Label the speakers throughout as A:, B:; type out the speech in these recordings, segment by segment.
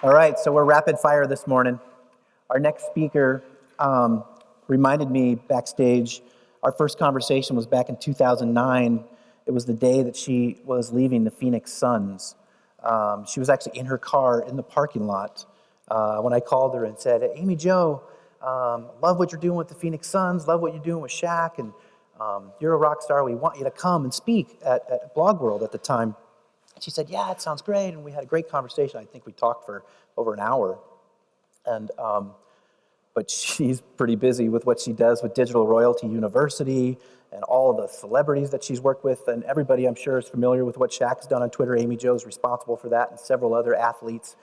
A: All right, so we're rapid fire this morning. Our next speaker reminded me backstage, our first conversation was back in 2009. It was the day that she was leaving the Phoenix Suns. She was actually in her car in the parking lot when I called her and said, Amy Jo, love what you're doing with the Phoenix Suns, love what you're doing with Shaq, and you're a rock star. We want you to come and speak at Blog World at the time. She said, yeah, it sounds great, and we had a great conversation. I think we talked for over an hour, and but she's pretty busy with what she does with Digital Royalty University and all of the celebrities that she's worked with, and everybody I'm sure is familiar with what Shaq's done on Twitter. Amy Jo is responsible for that, and several other athletes.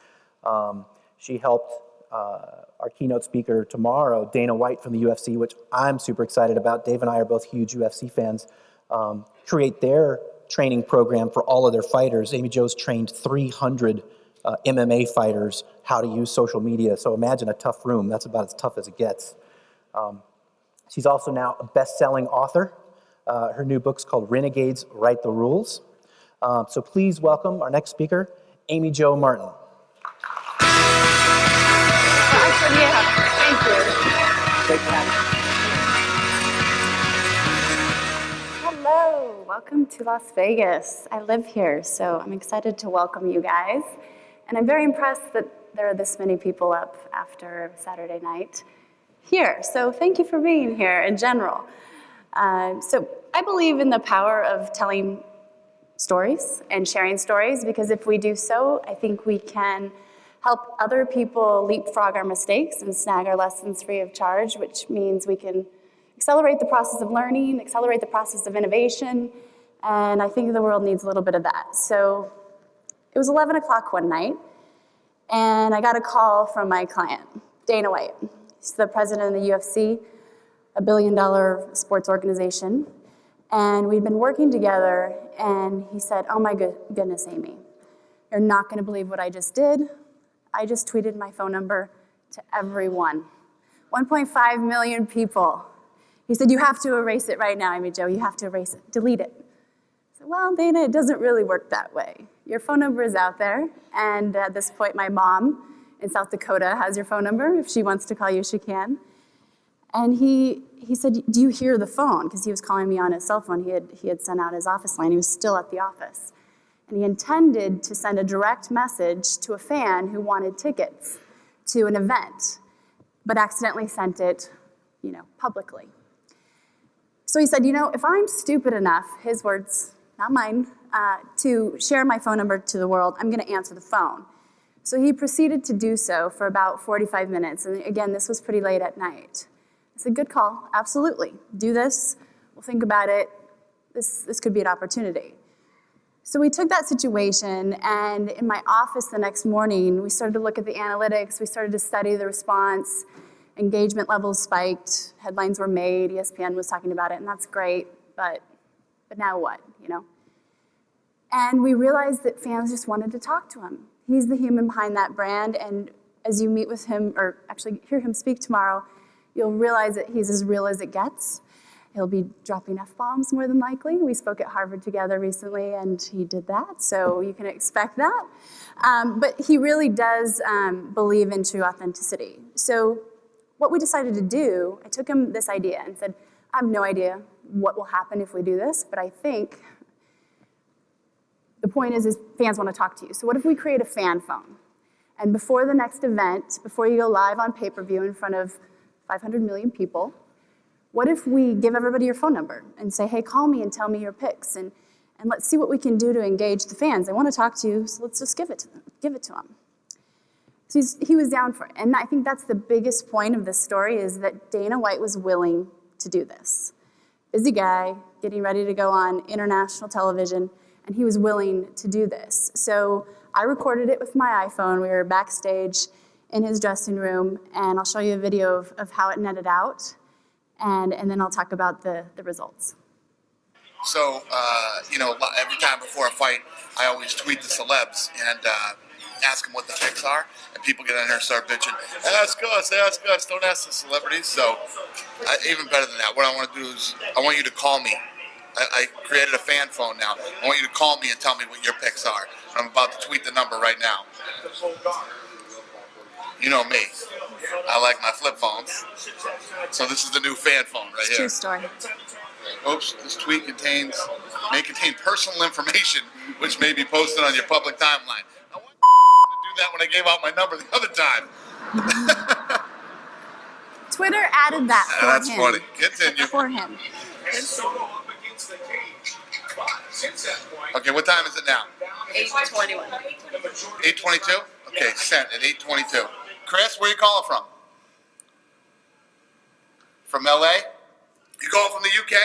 A: She helped our keynote speaker tomorrow, Dana White from the UFC, which I'm super excited about. Dave and I are both huge UFC fans, create their training program for all of their fighters. Amy Jo's trained 300 MMA fighters how to use social media. So imagine a tough room. That's about as tough as it gets. She's also now a best-selling author. Her new book's called Renegades Write the Rules. So please welcome our next speaker, Amy Jo Martin.
B: Thank you.
A: Great to have you.
B: Hello, welcome to Las Vegas. I live here, so I'm excited to welcome you guys. And I'm very impressed that there are this many people up after Saturday night here. So thank you for being here in general. So I believe in the power of telling stories and sharing stories, because if we do so, I think we can help other people leapfrog our mistakes and snag our lessons free of charge, which means we can accelerate the process of learning, accelerate the process of innovation, and I think the world needs a little bit of that. So it was 11 o'clock one night, and I got a call from my client, Dana White. He's the president of the UFC, a billion-dollar sports organization, and we'd been working together, and he said, oh my goodness, Amy, you're not gonna believe what I just did. I just tweeted my phone number to everyone, 1.5 million people. He said, you have to erase it right now, Amy Jo, you have to erase it, delete it. I said, well, Dana, it doesn't really work that way. Your phone number is out there, and at this point, my mom in South Dakota has your phone number. If she wants to call you, she can. And he said, do you hear the phone? Because he was calling me on his cell phone. He had sent out his office line. He was still at the office. And he intended to send a direct message to a fan who wanted tickets to an event, but accidentally sent it, publicly. So he said, if I'm stupid enough, his words, not mine, to share my phone number to the world, I'm gonna answer the phone. So he proceeded to do so for about 45 minutes. And again, this was pretty late at night. I said, good call, absolutely. Do this, we'll think about it. This could be an opportunity. So we took that situation, and in my office the next morning, we started to look at the analytics, we started to study the response, engagement levels spiked, headlines were made, ESPN was talking about it, and that's great, but now what, And we realized that fans just wanted to talk to him. He's the human behind that brand, and as you meet with him, or actually hear him speak tomorrow, you'll realize that he's as real as it gets. He'll be dropping F-bombs more than likely. We spoke at Harvard together recently, and he did that, so you can expect that. But he really does believe in true authenticity. So what we decided to do, I took him this idea and said, I have no idea what will happen if we do this, but I think the point is fans want to talk to you. So what if we create a fan phone? And before the next event, before you go live on pay-per-view in front of 500 million people, what if we give everybody your phone number and say, hey, call me and tell me your picks, and let's see what we can do to engage the fans. They want to talk to you, so let's just give it to them. So he was down for it. And I think that's the biggest point of this story, is that Dana White was willing to do this. Busy guy, getting ready to go on international television, and he was willing to do this. So I recorded it with my iPhone. We were backstage in his dressing room, and I'll show you a video of how it netted out. And then I'll talk about the results.
C: So, every time before a fight, I always tweet the celebs and ask them what the picks are, and people get in there and start bitching, ask us, don't ask the celebrities. So, even better than that, what I want to do is, I want you to call me. I created a fan phone now. I want you to call me and tell me what your picks are. I'm about to tweet the number right now. You know me. I like my flip phones. So this is the new fan phone right here.
B: True story.
C: Oops, this tweet may contain personal information which may be posted on your public timeline. I wanted to do that when I gave out my number the other time.
B: Twitter added that for
C: That's
B: him.
C: funny. Continue.
B: For him.
C: Okay, what time is it now?
B: 8:21.
C: 8:22? Okay, sent at 8:22. Chris, where are you calling from? From LA? You calling from the UK?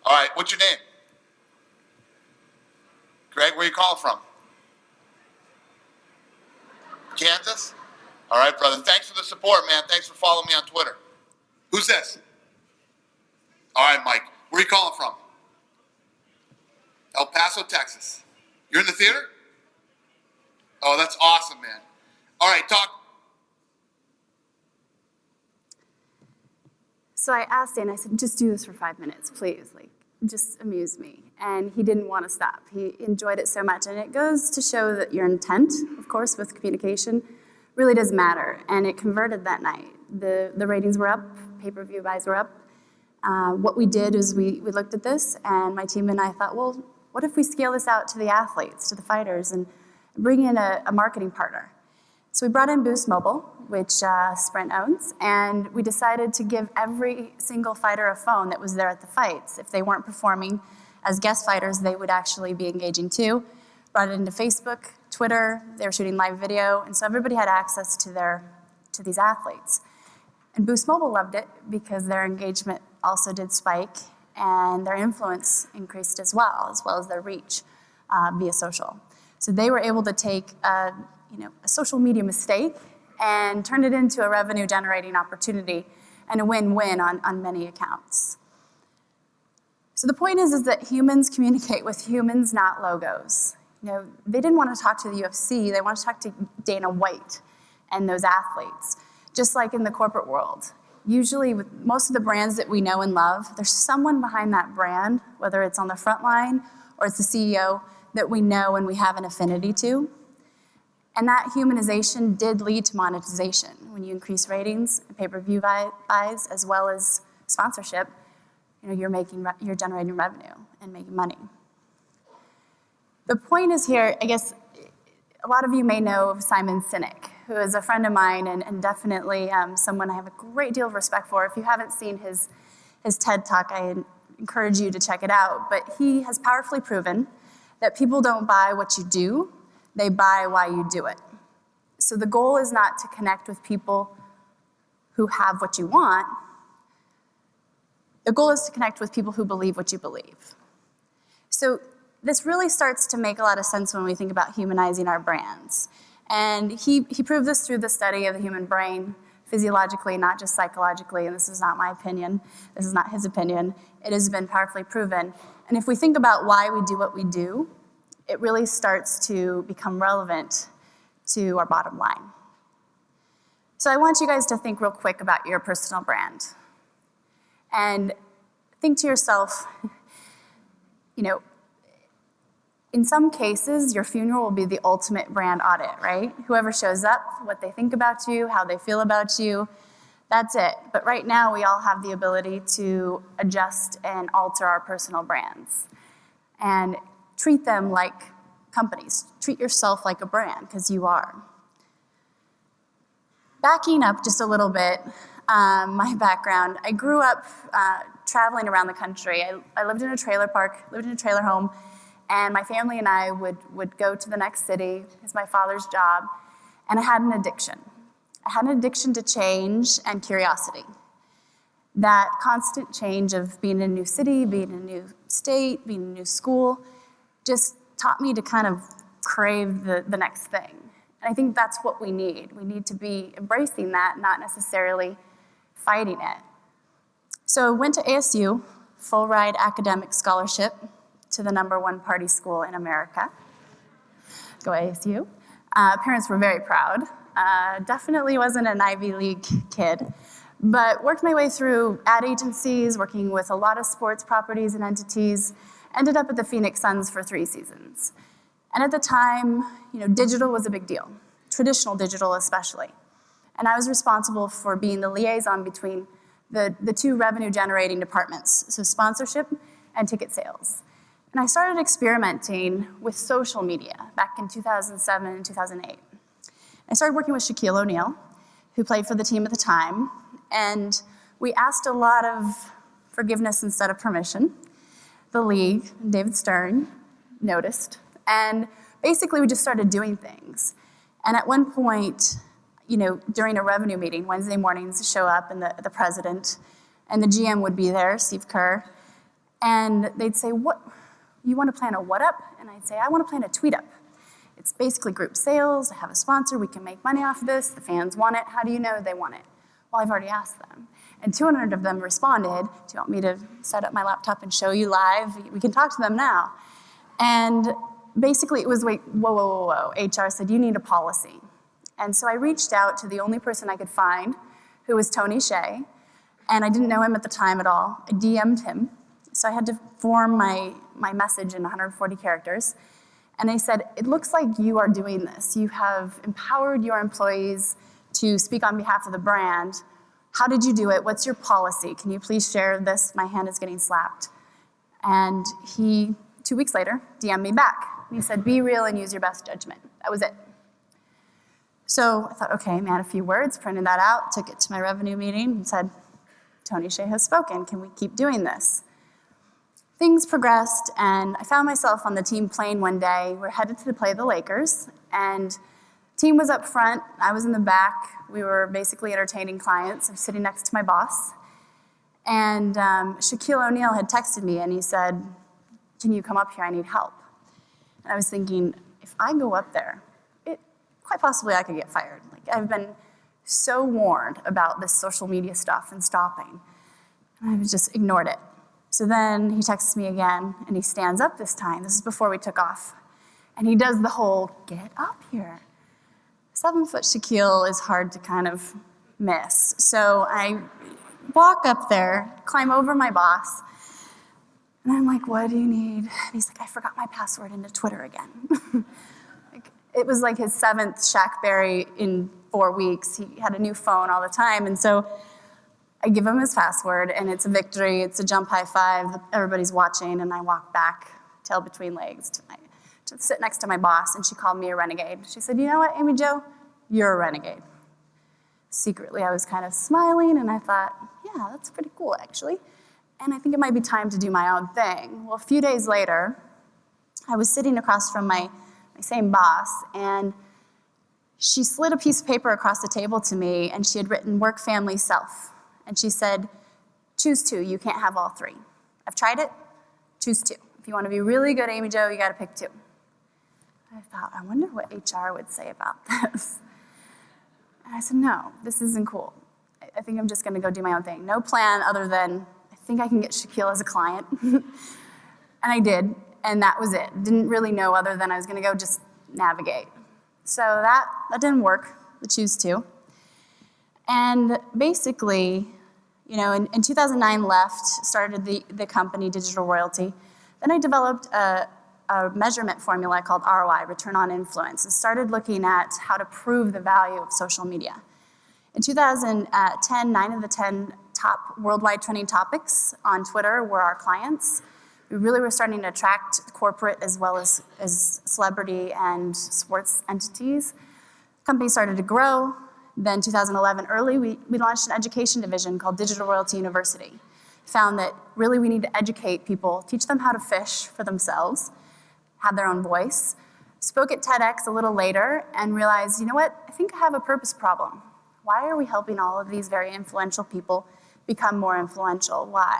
C: All right, what's your name? Greg, where are you calling from? Kansas? All right, brother. Thanks for the support, man. Thanks for following me on Twitter. Who's this? All right, Mike. Where are you calling from? El Paso, Texas. You're in the theater? Oh, that's awesome, man. All right, talk.
B: So I asked Dane, I said, just do this for 5 minutes, please. Like, just amuse me. And he didn't want to stop. He enjoyed it so much. And it goes to show that your intent, of course, with communication, really does matter. And it converted that night. The ratings were up, pay-per-view buys were up. What we did is we looked at this, and my team and I thought, well, what if we scale this out to the athletes, to the fighters, and bring in a marketing partner? So we brought in Boost Mobile, which Sprint owns, and we decided to give every single fighter a phone that was there at the fights. If they weren't performing as guest fighters, they would actually be engaging too. Brought it into Facebook, Twitter, they were shooting live video, and so everybody had access to these athletes. And Boost Mobile loved it because their engagement also did spike, and their influence increased as well as their reach via social. So they were able to take a social media mistake and turn it into a revenue-generating opportunity and a win-win on many accounts. So the point is that humans communicate with humans, not logos. They didn't want to talk to the UFC, they wanted to talk to Dana White and those athletes, just like in the corporate world. Usually with most of the brands that we know and love, there's someone behind that brand, whether it's on the front line or it's the CEO, that we know and we have an affinity to. And that humanization did lead to monetization. When you increase ratings, pay-per-view buys, as well as sponsorship, you're generating revenue and making money. The point is here, I guess, a lot of you may know of Simon Sinek, who is a friend of mine and definitely someone I have a great deal of respect for. If you haven't seen his TED Talk, I encourage you to check it out. But he has powerfully proven that people don't buy what you do, they buy why you do it. So the goal is not to connect with people who have what you want. The goal is to connect with people who believe what you believe. So this really starts to make a lot of sense when we think about humanizing our brands. And he proved this through the study of the human brain, physiologically, not just psychologically, and this is not my opinion, this is not his opinion. It has been powerfully proven. And if we think about why we do what we do, it really starts to become relevant to our bottom line. So I want you guys to think real quick about your personal brand. And think to yourself, in some cases, your funeral will be the ultimate brand audit, right? Whoever shows up, what they think about you, how they feel about you, that's it. But right now, we all have the ability to adjust and alter our personal brands. And treat them like companies. Treat yourself like a brand, because you are. Backing up just a little bit, my background, I grew up traveling around the country. I lived in a trailer park, lived in a trailer home, and my family and I would go to the next city. It's my father's job, and I had an addiction. I had an addiction to change and curiosity. That constant change of being in a new city, being in a new state, being in a new school, just taught me to kind of crave the next thing. And I think that's what we need. We need to be embracing that, not necessarily fighting it. So I went to ASU, full ride academic scholarship to the #1 party school in America. Go ASU. Parents were very proud. Definitely wasn't an Ivy League kid, but worked my way through ad agencies, working with a lot of sports properties and entities, ended up at the Phoenix Suns for 3 seasons. And at the time, digital was a big deal. traditional digital especially. And I was responsible for being the liaison between the two revenue-generating departments, so sponsorship and ticket sales. And I started experimenting with social media back in 2007 and 2008. I started working with Shaquille O'Neal, who played for the team at the time, and we asked a lot of forgiveness instead of permission. The league, David Stern, noticed, and basically we just started doing things. And at one point, during a revenue meeting, Wednesday mornings show up, and the president and the GM would be there, Steve Kerr, and they'd say, "What, you want to plan a what up?" And I'd say, "I want to plan a tweet up. It's basically group sales, I have a sponsor, we can make money off of this, the fans want it, how do you know they want it?" Well, I've already asked them. And 200 of them responded. "Do you want me to set up my laptop and show you live? We can talk to them now." And basically it was, wait, whoa. HR said, "You need a policy." And so I reached out to the only person I could find, who was Tony Hsieh, and I didn't know him at the time at all. I DM'd him, so I had to form my message in 140 characters. And I said, "It looks like you are doing this. You have empowered your employees to speak on behalf of the brand. How did you do it? What's your policy? Can you please share this? My hand is getting slapped." And he, 2 weeks later, DM'd me back. And he said, "Be real and use your best judgment." That was it. So I thought, okay, man, a few words, printed that out, took it to my revenue meeting and said, "Tony Hsieh has spoken. Can we keep doing this?" Things progressed, and I found myself on the team plane one day. We're headed to play the Lakers, and team was up front. I was in the back. We were basically entertaining clients. I'm sitting next to my boss. And Shaquille O'Neal had texted me, and he said, "Can you come up here? I need help." And I was thinking, if I go up there, quite possibly I could get fired. Like, I've been so warned about this social media stuff and stopping. And I just ignored it. So then he texts me again, and he stands up this time. This is before we took off. And he does the whole, "Get up here." 7-foot Shaquille is hard to kind of miss. So I walk up there, climb over my boss, and I'm like, "What do you need?" And he's like, "I forgot my password into Twitter again." It was like his 7th Shackberry in 4 weeks. He had a new phone all the time. And so I give him his password, and it's a victory. It's a jump high five. Everybody's watching, and I walk back, tail between legs, to sit next to my boss, and she called me a renegade. She said, "You know what, Amy Jo? You're a renegade." Secretly, I was kind of smiling, and I thought, yeah, that's pretty cool, actually. And I think it might be time to do my own thing. Well, a few days later, I was sitting across from my same boss, and she slid a piece of paper across the table to me, and she had written "work, family, self." And she said, "Choose two, you can't have all three. I've tried it, choose two. If you want to be really good, Amy Jo, you gotta pick two." I thought, I wonder what HR would say about this. And I said, no, this isn't cool. I think I'm just gonna go do my own thing. No plan other than, I think I can get Shaquille as a client. And I did. And that was it. Didn't really know other than I was gonna go just navigate. So that didn't work, the choose to. And basically, in 2009 left, started the company Digital Royalty. Then I developed a measurement formula called ROI, Return on Influence, and started looking at how to prove the value of social media. In 2010, 9 of the 10 top worldwide trending topics on Twitter were our clients. We really were starting to attract corporate as well as celebrity and sports entities. The company started to grow. Then 2011 early, we launched an education division called Digital Royalty University. Found that really we need to educate people, teach them how to fish for themselves, have their own voice. Spoke at TEDx a little later and realized, you know what, I think I have a purpose problem. Why are we helping all of these very influential people become more influential? Why?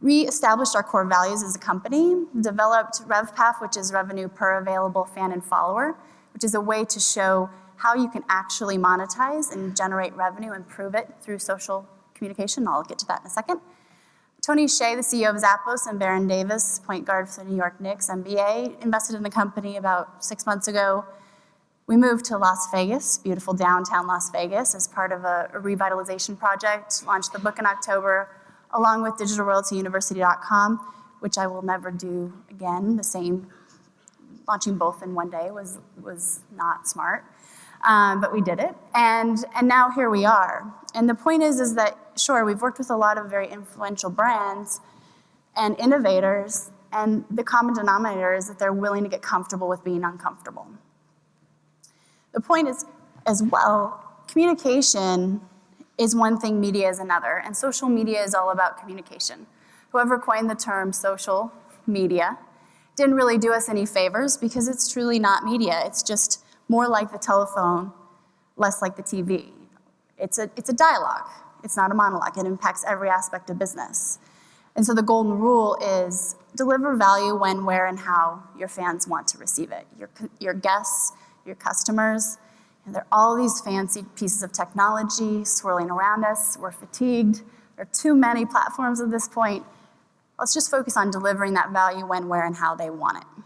B: Re-established our core values as a company, developed RevPAF, which is revenue per available fan and follower, which is a way to show how you can actually monetize and generate revenue and prove it through social communication. I'll get to that in a second. Tony Hsieh, the CEO of Zappos, and Baron Davis, point guard for the New York Knicks, NBA, invested in the company about 6 months ago. We moved to Las Vegas, beautiful downtown Las Vegas, as part of a revitalization project, launched the book in October, along with digitalroyaltyuniversity.com, which I will never do again. The same, launching both in one day was not smart. but we did it. And now here we are. And the point is that, sure, we've worked with a lot of very influential brands and innovators, and the common denominator is that they're willing to get comfortable with being uncomfortable. The point is, as well, communication is one thing, media is another, and social media is all about communication. Whoever coined the term social media didn't really do us any favors because it's truly not media. It's just more like the telephone, less like the TV. It's a dialogue. It's not a monologue. It impacts every aspect of business. And so the golden rule is deliver value when, where, and how your fans want to receive it. Your guests, your customers, and there are all these fancy pieces of technology swirling around us. We're fatigued. There are too many platforms at this point. Let's just focus on delivering that value when, where, and how they want it.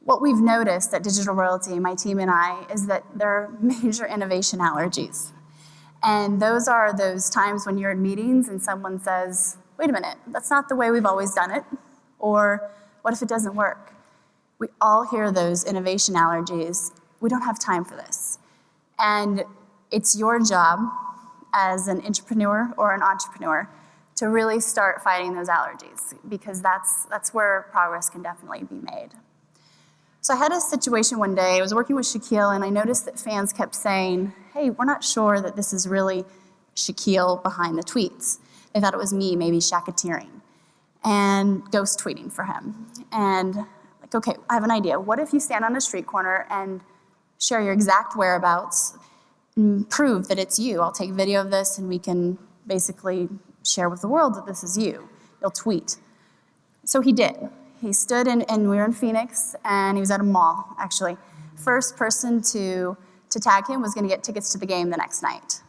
B: What we've noticed at Digital Royalty, my team and I, is that there are major innovation allergies. And those are those times when you're in meetings and someone says, wait a minute, that's not the way we've always done it. Or what if it doesn't work? We all hear those innovation allergies. We don't have time for this. And it's your job as an intrapreneur or an entrepreneur to really start fighting those allergies, because that's where progress can definitely be made. So I had a situation one day, I was working with Shaquille, and I noticed that fans kept saying, hey, we're not sure that this is really Shaquille behind the tweets. They thought it was me, maybe Shaqateering, and ghost tweeting for him. And like, okay, I have an idea. What if you stand on a street corner and share your exact whereabouts and prove that it's you? I'll take video of this and we can basically share with the world that this is you. You'll tweet. So he did. He stood and we were in Phoenix, and he was at a mall, actually. First person to tag him was gonna get tickets to the game the next night.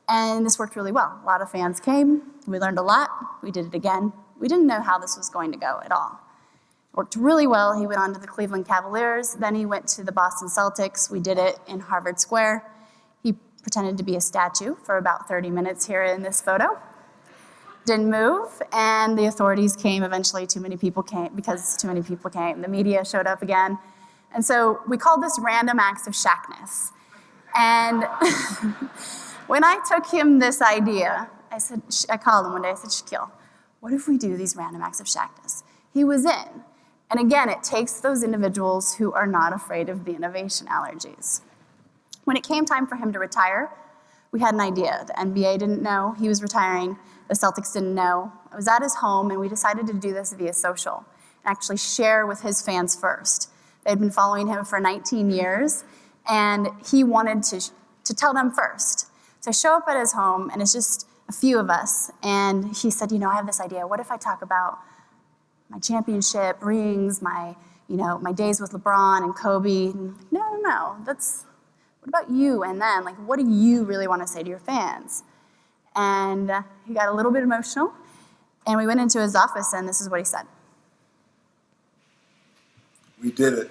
B: And this worked really well. A lot of fans came, we learned a lot, we did it again. We didn't know how this was going to go at all. It worked really well. He went on to the Cleveland Cavaliers, then he went to the Boston Celtics. We did it in Harvard Square. He pretended to be a statue for about 30 minutes here in this photo. Didn't move, and the authorities came eventually. Too many people came. The media showed up again. And so we called this random acts of Shaqness. And when I took him this idea, I called him one day, I said, Shaquille, what if we do these random acts of Shaqness? He was in. And again, it takes those individuals who are not afraid of the innovation allergies. When it came time for him to retire, we had an idea. The NBA didn't know he was retiring. The Celtics didn't know. I was at his home, and we decided to do this via social and actually share with his fans first. They'd been following him for 19 years, and he wanted to tell them first. So I show up at his home, and it's just a few of us, and he said, I have this idea. What if I talk about my championship rings, my days with LeBron and Kobe? And no, what about you and them? Like, what do you really want to say to your fans? And he got a little bit emotional, and we went into his office, and this is what he said.
D: We did it.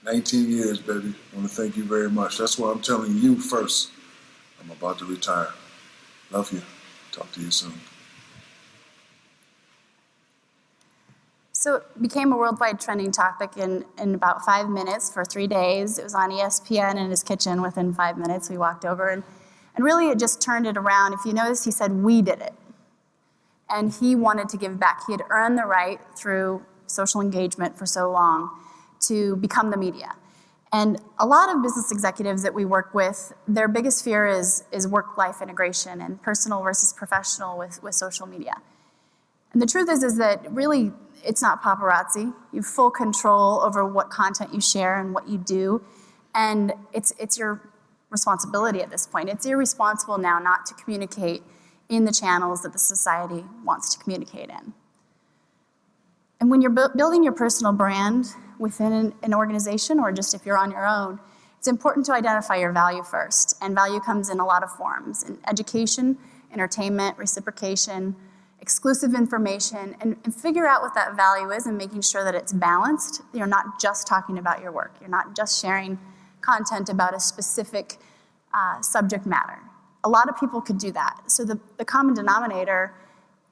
D: 19 years, baby. I want to thank you very much. That's why I'm telling you first. I'm about to retire. Love you. Talk to you soon.
B: So it became a worldwide trending topic in about 5 minutes for 3 days. It was on ESPN in his kitchen within 5 minutes. We walked over, and really it just turned it around. If you notice, he said, we did it. And he wanted to give back. He had earned the right through social engagement for so long to become the media. And a lot of business executives that we work with, their biggest fear is work-life integration and personal versus professional with social media. And the truth is that really it's not paparazzi. You have full control over what content you share and what you do. And it's your responsibility at this point. It's irresponsible now not to communicate in the channels that the society wants to communicate in. And when you're building your personal brand within an organization, or just if you're on your own, it's important to identify your value first. And value comes in a lot of forms: in education, entertainment, reciprocation, exclusive information, and figure out what that value is and making sure that it's balanced. You're not just talking about your work. You're not just sharing content about a specific subject matter. A lot of people could do that. So the common denominator,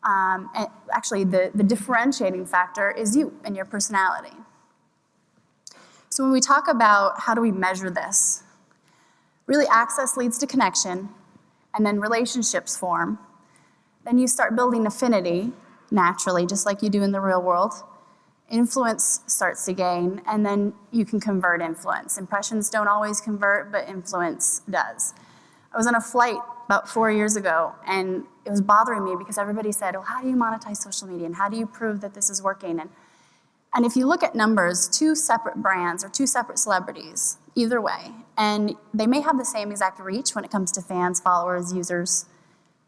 B: and actually the differentiating factor, is you and your personality. So when we talk about how do we measure this, really access leads to connection, and then relationships form. Then you start building affinity naturally, just like you do in the real world. Influence starts to gain, and then you can convert influence. Impressions don't always convert, but influence does. I was on a flight about 4 years ago, and it was bothering me because everybody said, well, how do you monetize social media, and how do you prove that this is working? And if you look at numbers, 2 separate brands or 2 separate celebrities, either way, and they may have the same exact reach when it comes to fans, followers, users,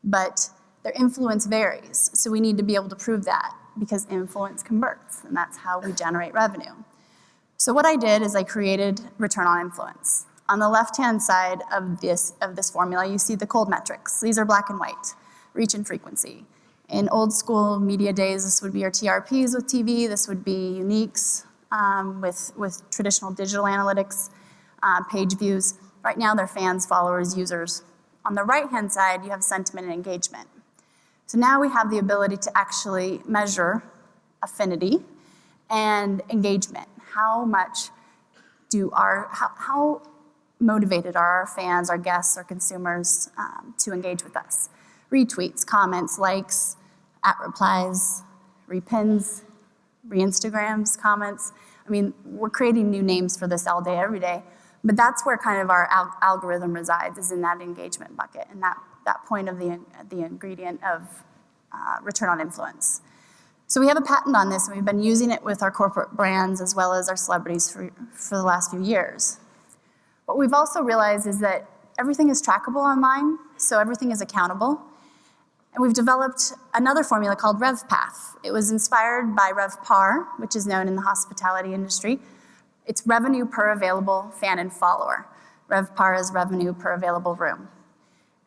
B: but their influence varies. So we need to be able to prove that because influence converts, and that's how we generate revenue. So what I did is I created return on influence. On the left-hand side of this formula, you see the cold metrics. These are black and white, reach and frequency. In old school media days, this would be your TRPs with TV, this would be uniques with traditional digital analytics, page views. Right now, they're fans, followers, users. On the right-hand side, you have sentiment and engagement. So now we have the ability to actually measure affinity and engagement. How motivated are our fans, our guests, our consumers to engage with us? Retweets, comments, likes, @replies, repins, re-Instagrams, comments. I mean, we're creating new names for this all day, every day, but that's where kind of our algorithm resides, is in that engagement bucket, and that point of the ingredient of return on influence. So we have a patent on this, and we've been using it with our corporate brands as well as our celebrities for the last few years. What we've also realized is that everything is trackable online, so everything is accountable. And we've developed another formula called RevPAF. It was inspired by RevPAR, which is known in the hospitality industry. It's revenue per available fan and follower. RevPAR is revenue per available room.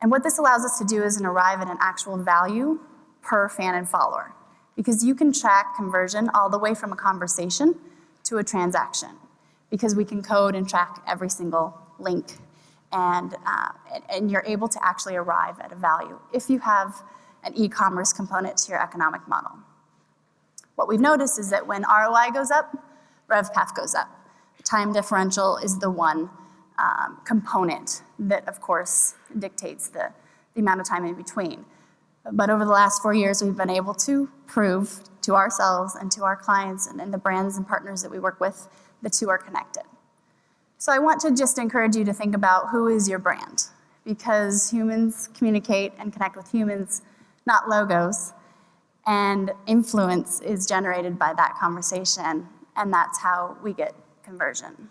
B: And what this allows us to do is arrive at an actual value per fan and follower, because you can track conversion all the way from a conversation to a transaction, because we can code and track every single link, and you're able to actually arrive at a value if you have an e-commerce component to your economic model. What we've noticed is that when ROI goes up, RevPAF goes up. Time differential is the one component that, of course, dictates the amount of time in between. But over the last 4 years, we've been able to prove to ourselves and to our clients and the brands and partners that we work with, the two are connected. So I want to just encourage you to think about who is your brand, because humans communicate and connect with humans, not logos, and influence is generated by that conversation, and that's how we get conversion.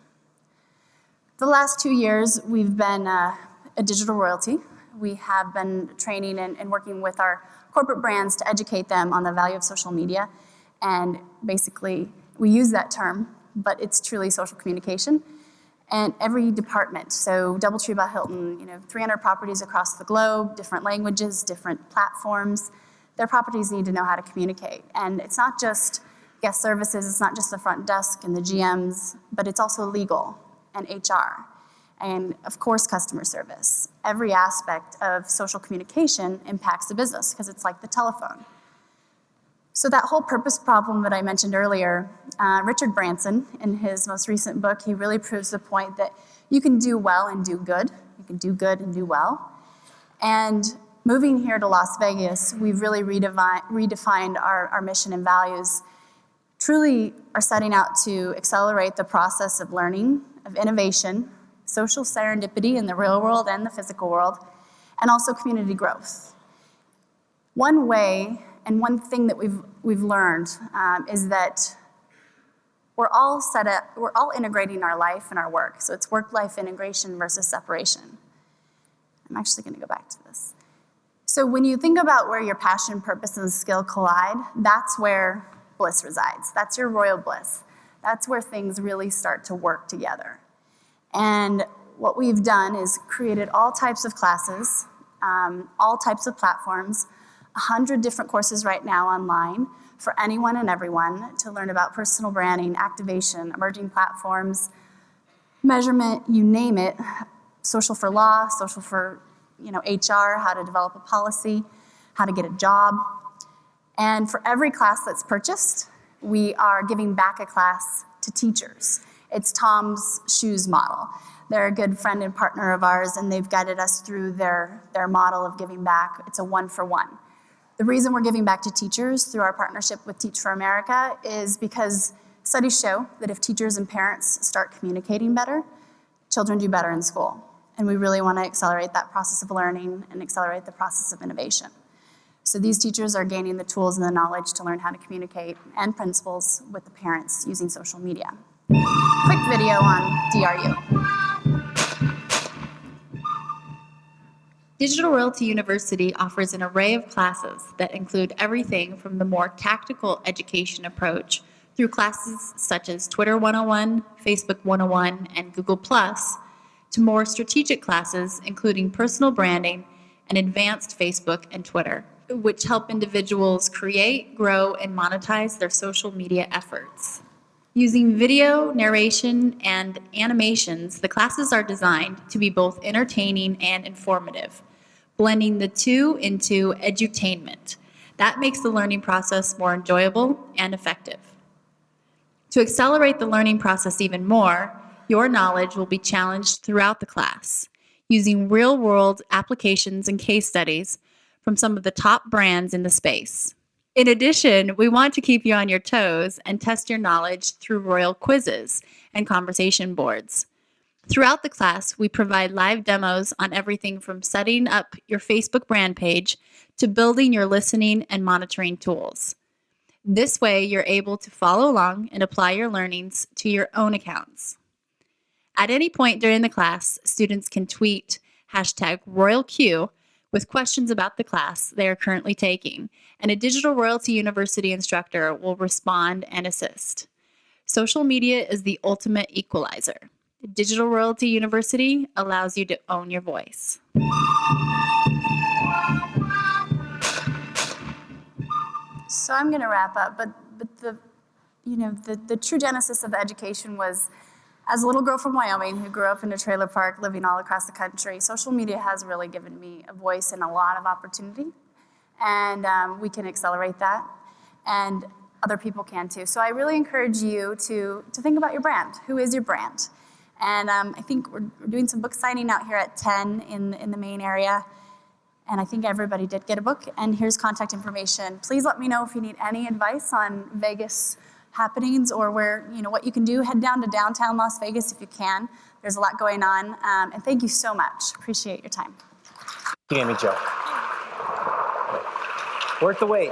B: The last 2 years, we've been a digital royalty. We have been training and working with our corporate brands to educate them on the value of social media. And basically, we use that term, but it's truly social communication. And every department, so DoubleTree by Hilton, 300 properties across the globe, different languages, different platforms, their properties need to know how to communicate. And it's not just guest services, it's not just the front desk and the GMs, but it's also legal and HR. And of course, customer service. Every aspect of social communication impacts the business because it's like the telephone. So that whole purpose problem that I mentioned earlier, Richard Branson, in his most recent book, he really proves the point that you can do well and do good. You can do good and do well. And moving here to Las Vegas, we've really redefined our mission and values, truly are setting out to accelerate the process of learning, of innovation, social serendipity in the real world and the physical world, and also community growth. One way and one thing that we've learned is that we're all integrating our life and our work. So it's work-life integration versus separation. I'm actually going to go back to this. So when you think about where your passion, purpose, and skill collide, that's where bliss resides. That's your royal bliss. That's where things really start to work together. And what we've done is created all types of classes, all types of platforms, 100 different courses right now online for anyone and everyone to learn about personal branding, activation, emerging platforms, measurement, you name it, social for law, social for HR, how to develop a policy, how to get a job. And for every class that's purchased, we are giving back a class to teachers. It's Tom's Shoes model. They're a good friend and partner of ours, and they've guided us through their model of giving back. It's a 1-for-1. The reason we're giving back to teachers through our partnership with Teach for America is because studies show that if teachers and parents start communicating better, children do better in school. And we really want to accelerate that process of learning and accelerate the process of innovation. So these teachers are gaining the tools and the knowledge to learn how to communicate, and principals with the parents using social media. Quick video on DRU.
E: Digital Realty University offers an array of classes that include everything from the more tactical education approach through classes such as Twitter 101, Facebook 101, and Google+, to more strategic classes including personal branding and advanced Facebook and Twitter, which help individuals create, grow, and monetize their social media efforts. Using video, narration, and animations, the classes are designed to be both entertaining and informative, blending the two into edutainment. That makes the learning process more enjoyable and effective. To accelerate the learning process even more, your knowledge will be challenged throughout the class, using real-world applications and case studies from some of the top brands in the space. In addition, we want to keep you on your toes and test your knowledge through royal quizzes and conversation boards. Throughout the class, we provide live demos on everything from setting up your Facebook brand page to building your listening and monitoring tools. This way, you're able to follow along and apply your learnings to your own accounts. At any point during the class, students can tweet #RoyalQ with questions about the class they are currently taking, and a Digital Royalty University instructor will respond and assist. Social media is the ultimate equalizer. Digital Royalty University allows you to own your voice.
B: So I'm going to wrap up, but the true genesis of the education was, as a little girl from Wyoming who grew up in a trailer park living all across the country, social media has really given me a voice and a lot of opportunity, and we can accelerate that, and other people can too. So I really encourage you to think about your brand. Who is your brand? And I think we're doing some book signing out here at 10 in the main area. And I think everybody did get a book. And here's contact information. Please let me know if you need any advice on Vegas happenings or what you can do. Head down to downtown Las Vegas if you can. There's a lot going on. And thank you so much. Appreciate your time.
A: Amy Jo. Worth the wait.